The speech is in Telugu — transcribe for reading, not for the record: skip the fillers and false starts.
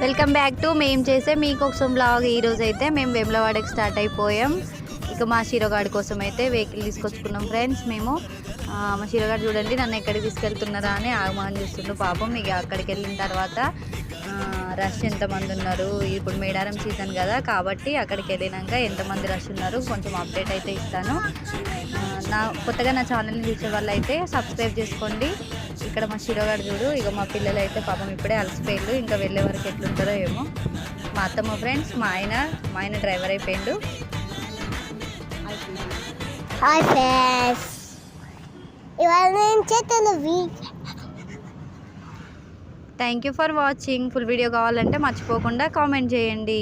వెల్కమ్ బ్యాక్ టు మేము చేసే మీకోసం బ్లాగ్. ఈరోజు అయితే మేము వేములవాడకి స్టార్ట్ అయిపోయాం. ఇక మా శిరోగాడి కోసం అయితే వెహికల్ తీసుకొచ్చుకున్నాం ఫ్రెండ్స్. మేము మా శిరోగాడు చూడండి నన్ను ఎక్కడికి తీసుకెళ్తున్నారా అని ఆగమని చూస్తుండ్రు పాపం. ఇక అక్కడికి వెళ్ళిన తర్వాత రష్ ఎంతమంది ఉన్నారు, ఇప్పుడు మేడారం సీజన్ కదా కాబట్టి అక్కడికి వెళ్ళినాక ఎంతమంది రష్ ఉన్నారు కొంచెం అప్డేట్ అయితే ఇస్తాను. కొత్తగా నా ఛానల్ని చూసే వాళ్ళు అయితే సబ్స్క్రైబ్ చేసుకోండి. ఇక్కడ మా శిరోగాడు చూడు, ఇక మా పిల్లలు అయితే పాపం ఇప్పుడే అలసిపోయిండు, ఇంకా వెళ్ళే వరకు ఎట్లుంటారో ఏమో. మా అత్తమ్మ ఫ్రెండ్స్, మా ఆయన డ్రైవర్ అయిపోయిండు. Thank you for watching. Full video కావాలంటే మర్చిపోకుండా కామెంట్ చేయండి.